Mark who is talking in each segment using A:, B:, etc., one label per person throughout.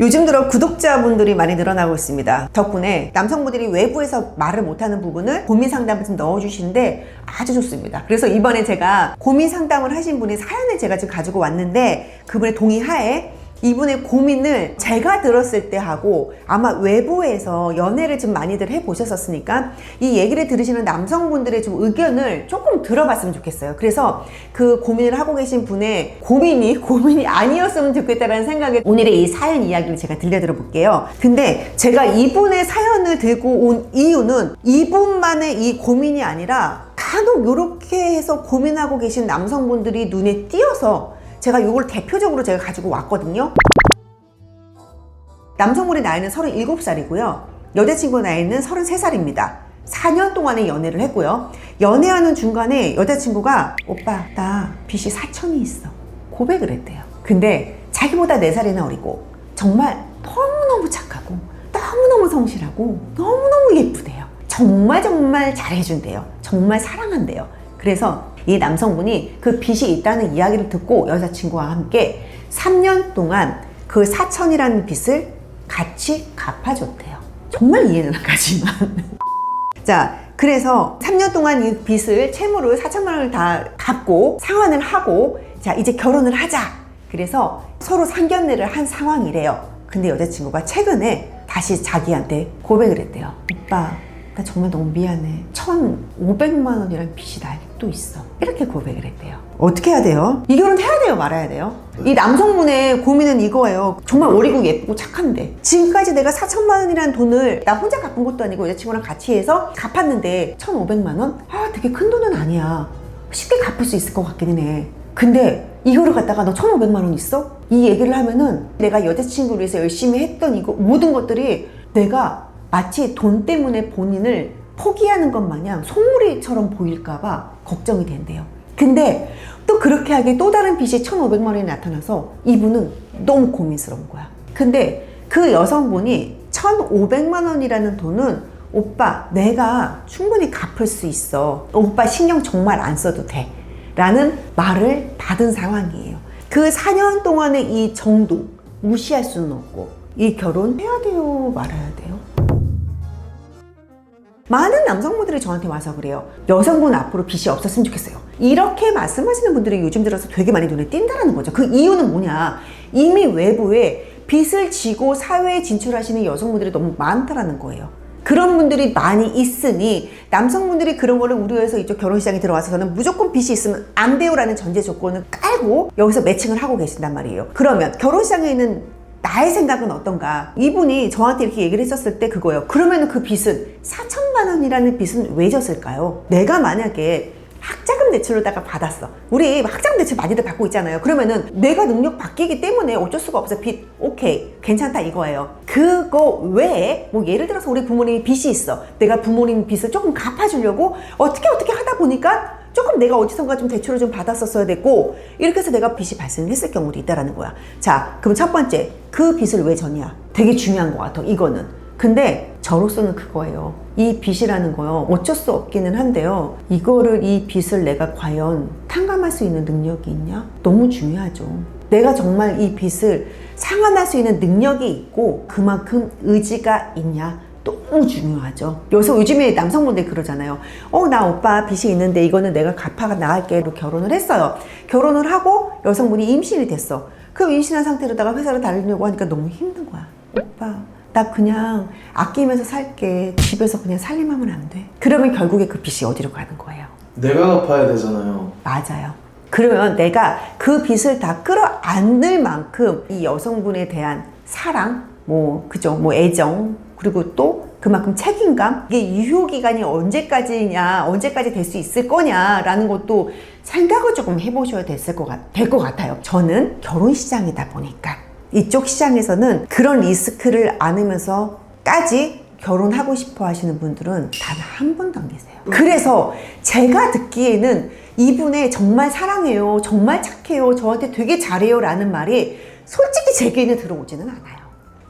A: 요즘 들어 구독자분들이 많이 늘어나고 있습니다. 덕분에 남성분들이 외부에서 말을 못하는 부분을 고민 상담을 좀 넣어주시는데 아주 좋습니다. 그래서 이번에 제가 고민 상담을 하신 분의 사연을 제가 지금 가지고 왔는데, 그분의 동의하에 이분의 고민을 제가 들었을 때 하고, 아마 외부에서 연애를 좀 많이들 해보셨었으니까 이 얘기를 들으시는 남성분들의 좀 의견을 조금 들어봤으면 좋겠어요. 그래서 그 고민을 하고 계신 분의 고민이 아니었으면 좋겠다라는 생각에 오늘의 이 사연 이야기를 제가 들려드려 볼게요. 근데 제가 이분의 사연을 들고 온 이유는 이분만의 이 고민이 아니라 간혹 이렇게 해서 고민하고 계신 남성분들이 눈에 띄어서 제가 이걸 대표적으로 제가 가지고 왔거든요. 남성분의 나이는 37살이고요. 여자친구 나이는 33살입니다. 4년 동안의 연애를 했고요. 연애하는 중간에 여자친구가 오빠 나 빚이 4천이 있어 고백을 했대요. 근데 자기보다 4살이나 어리고 정말 너무너무 착하고 너무너무 성실하고 너무너무 예쁘대요. 정말 잘해준대요. 정말 사랑한대요. 그래서 이 남성분이 그 빚이 있다는 이야기를 듣고 여자친구와 함께 3년 동안 그 4천이라는 빚을 같이 갚아줬대요. 정말 이해는 안 가지만 자, 그래서 3년 동안 이 빚을 채무를 4천만 원을 다 갚고 상환을 하고, 자 이제 결혼을 하자. 그래서 서로 상견례를 한 상황이래요. 근데 여자친구가 최근에 다시 자기한테 고백을 했대요. 오빠 나 정말 너무 미안해. 1,500만 원이란 빚이 나 아직도 있어. 이렇게 고백을 했대요. 어떻게 해야 돼요? 이 결혼 해야 돼요? 말아야 돼요? 이 남성분의 고민은 이거예요. 정말 어리고 예쁘고 착한데 지금까지 내가 4천만 원이라는 돈을 나 혼자 갚은 것도 아니고 여자친구랑 같이 해서 갚았는데 1,500만 원? 아 되게 큰 돈은 아니야. 쉽게 갚을 수 있을 것 같기는 해. 근데 이거를 갖다가 너 1,500만 원 있어? 이 얘기를 하면은 내가 여자친구를 위해서 열심히 했던 이거 모든 것들이 내가 마치 돈 때문에 본인을 포기하는 것 마냥 속물이처럼 보일까봐 걱정이 된대요. 근데 또 그렇게 하기에 또 다른 빚이 1,500만 원이 나타나서 이분은 너무 고민스러운 거야. 근데 그 여성분이 1,500만 원이라는 돈은 오빠 내가 충분히 갚을 수 있어. 오빠 신경 정말 안 써도 돼. 라는 말을 받은 상황이에요. 그 4년 동안의 이 정도 무시할 수는 없고, 이 결혼 해야 돼요? 말아야 돼요? 많은 남성분들이 저한테 와서 그래요. 여성분 앞으로 빚이 없었으면 좋겠어요. 이렇게 말씀하시는 분들이 요즘 들어서 되게 많이 눈에 띈다는 거죠. 그 이유는 뭐냐? 이미 외부에 빚을 지고 사회에 진출하시는 여성분들이 너무 많다라는 거예요. 그런 분들이 많이 있으니 남성분들이 그런 거를 우려해서 이쪽 결혼시장에 들어와서는 무조건 빚이 있으면 안 돼요라는 전제 조건을 깔고 여기서 매칭을 하고 계신단 말이에요. 그러면 결혼시장에 있는 나의 생각은 어떤가? 이분이 저한테 이렇게 얘기를 했었을 때 그거예요. 그러면 그 빚은 4천만 원이라는 빚은 왜 졌을까요? 내가 만약에 학자금 대출로다가 받았어. 우리 학자금 대출 많이들 받고 있잖아요. 그러면은 내가 능력 바뀌기 때문에 어쩔 수가 없어. 빚 오케이 괜찮다 이거예요. 그거 외에 뭐 예를 들어서 우리 부모님이 빚이 있어. 내가 부모님 빚을 조금 갚아주려고 어떻게 하다 보니까 조금 내가 어디선가 좀 대출을 좀 받았었어야 됐고, 이렇게 해서 내가 빚이 발생했을 경우도 있다라는 거야. 자, 그럼 첫 번째, 그 빚을 왜 졌냐? 되게 중요한 것 같아, 이거는. 근데 저로서는 그거예요. 이 빚이라는 거요, 어쩔 수 없기는 한데요. 이 빚을 내가 과연 탕감할 수 있는 능력이 있냐? 너무 중요하죠. 내가 정말 이 빚을 상환할 수 있는 능력이 있고 그만큼 의지가 있냐? 너무 중요하죠. 여기서 요즘에 남성분들이 그러잖아요. 나 오빠 빚이 있는데 이거는 내가 갚아 나갈게. 결혼을 했어요. 결혼을 하고 여성분이 임신이 됐어. 그 임신한 상태로다가 회사를 다니려고 하니까 너무 힘든 거야. 오빠 나 그냥 아끼면서 살게. 집에서 그냥 살림하면 안 돼? 그러면 결국에 그 빚이 어디로 가는 거예요?
B: 내가 갚아야 되잖아요.
A: 맞아요. 그러면 내가 그 빚을 다 끌어안을 만큼 이 여성분에 대한 사랑, 그죠? 애정, 그리고 또 그만큼 책임감, 이게 유효기간이 언제까지 될 수 있을 거냐라는 것도 생각을 조금 해보셔야 될 것 같아요. 저는 결혼 시장이다 보니까 이쪽 시장에서는 그런 리스크를 안으면서까지 결혼하고 싶어 하시는 분들은 단 한 분도 안 계세요. 그래서 제가 듣기에는 이분의 정말 사랑해요, 정말 착해요, 저한테 되게 잘해요 라는 말이 솔직히 제 귀에는 들어오지는 않아요.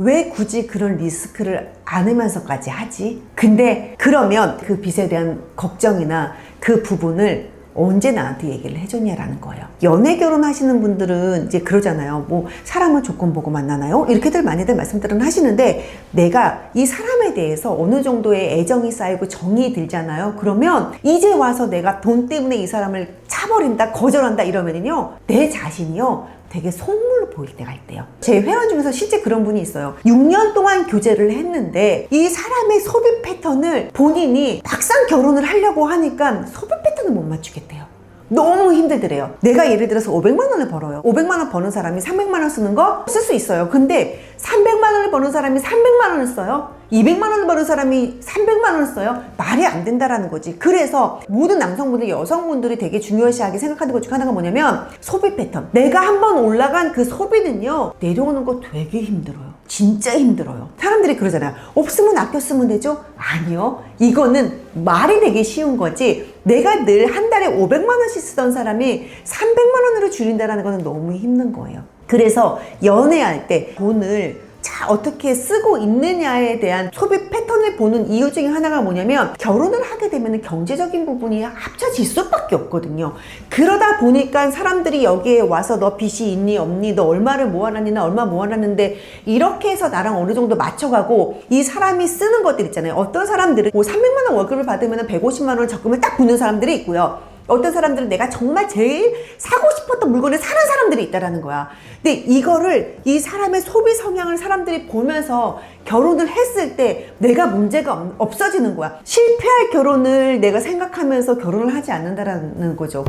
A: 왜 굳이 그런 리스크를 안으면서까지 하지? 근데 그러면 그 빚에 대한 걱정이나 그 부분을 언제 나한테 얘기를 해줬냐라는 거예요. 연애 결혼하시는 분들은 이제 그러잖아요. 뭐 사람을 조건 보고 만나나요? 이렇게들 많이들 말씀들은 하시는데 내가 이 사람에 대해서 어느 정도의 애정이 쌓이고 정이 들잖아요. 그러면 이제 와서 내가 돈 때문에 이 사람을 차버린다, 거절한다 이러면은요, 내 자신이요 되게 속물로 보일 때가 있대요. 제 회원 중에서 실제 그런 분이 있어요. 6년 동안 교제를 했는데 이 사람의 소비 패턴을 본인이 막상 결혼을 하려고 하니까 소비 패턴을 못 맞추겠대요. 너무 힘들더래요. 내가 예를 들어서 500만 원을 벌어요. 500만 원 버는 사람이 300만 원 쓰는 거 쓸 수 있어요. 근데 300만 원을 버는 사람이 300만 원을 써요? 200만 원을 버는 사람이 300만 원을 써요? 말이 안 된다라는 거지. 그래서 모든 남성분들, 여성분들이 되게 중요시하게 생각하는 것 중 하나가 뭐냐면 소비 패턴. 내가 한번 올라간 그 소비는요, 내려오는 거 되게 힘들어요. 진짜 힘들어요. 사람들이 그러잖아요. 없으면 아껴 쓰면 되죠? 아니요. 이거는 말이 되게 쉬운 거지. 내가 늘 한 달에 500만 원씩 쓰던 사람이 300만 원으로 줄인다는 거는 너무 힘든 거예요. 그래서 연애할 때 돈을 어떻게 쓰고 있느냐에 대한 소비 패턴을 보는 이유 중에 하나가 뭐냐면, 결혼을 하게 되면 경제적인 부분이 합쳐질 수밖에 없거든요. 그러다 보니까 사람들이 여기에 와서 너 빚이 있니 없니, 너 얼마를 모아놨니, 나 얼마 모아놨는데, 이렇게 해서 나랑 어느 정도 맞춰가고 이 사람이 쓰는 것들 있잖아요. 어떤 사람들은 뭐 300만 원 월급을 받으면 150만 원 적금을 딱 붓는 사람들이 있고요. 어떤 사람들은 내가 정말 제일 사고 싶었던 물건을 사는 사람들이 있다라는 거야. 근데 이거를, 이 사람의 소비 성향을 사람들이 보면서 결혼을 했을 때 내가 문제가 없어지는 거야. 실패할 결혼을 내가 생각하면서 결혼을 하지 않는다라는 거죠.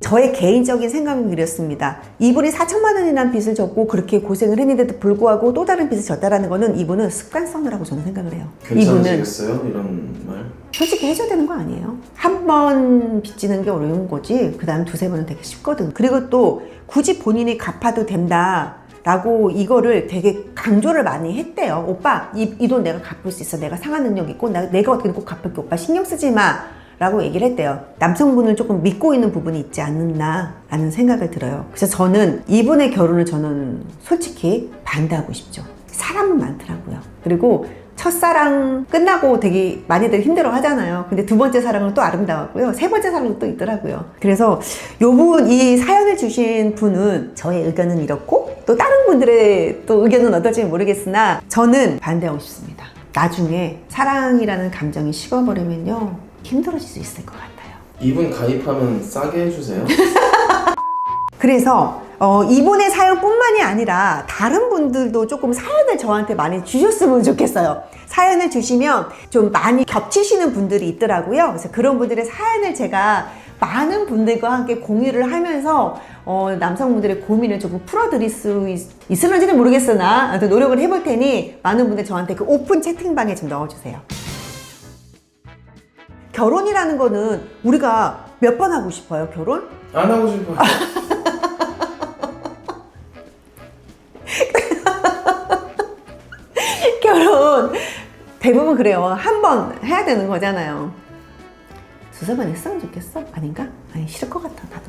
A: 저의 개인적인 생각은 그렇습니다. 이분이 4천만 원이라는 빚을 졌고 그렇게 고생을 했는데도 불구하고 또 다른 빚을 졌다라는 거는, 이분은 습관성이라고 저는 생각을 해요.
B: 괜찮으시겠어요? 이런 말?
A: 솔직히 해줘야 되는 거 아니에요? 한 번 빚지는 게 어려운 거지, 그 다음 두세 번은 되게 쉽거든. 그리고 또 굳이 본인이 갚아도 된다 라고 이거를 되게 강조를 많이 했대요. 오빠, 이 돈 내가 갚을 수 있어. 내가 상환 능력 있고 내가 어떻게 꼭 갚을게. 오빠 신경 쓰지 마 라고 얘기를 했대요. 남성분을 조금 믿고 있는 부분이 있지 않나 라는 생각을 들어요. 그래서 저는 이분의 결혼을 저는 솔직히 반대하고 싶죠. 사람은 많더라고요. 그리고 첫사랑 끝나고 되게 많이들 힘들어 하잖아요. 근데 두 번째 사랑은 또 아름다웠고요. 세 번째 사랑은 또 있더라고요. 그래서 요분, 이 사연을 주신 분은 저의 의견은 이렇고, 또 다른 분들의 또 의견은 어떨지 모르겠으나 저는 반대하고 싶습니다. 나중에 사랑이라는 감정이 식어버리면요, 힘들어질 수 있을 것 같아요.
B: 이분 가입하면 싸게 해주세요.
A: 그래서 이분의 사연뿐만이 아니라 다른 분들도 조금 사연을 저한테 많이 주셨으면 좋겠어요. 사연을 주시면 좀 많이 겹치시는 분들이 있더라고요. 그래서 그런 분들의 사연을 제가 많은 분들과 함께 공유를 하면서 남성분들의 고민을 조금 풀어드릴 수 있을런지는 모르겠으나 노력을 해볼 테니 많은 분들 저한테 그 오픈 채팅방에 좀 넣어주세요. 결혼이라는 거는 우리가 몇 번 하고 싶어요, 결혼?
B: 안 하고 싶어요.
A: 결혼 대부분 그래요. 한 번 해야 되는 거잖아요. 두세 번 했으면 좋겠어? 아닌가? 아니, 싫을 것 같아, 나도.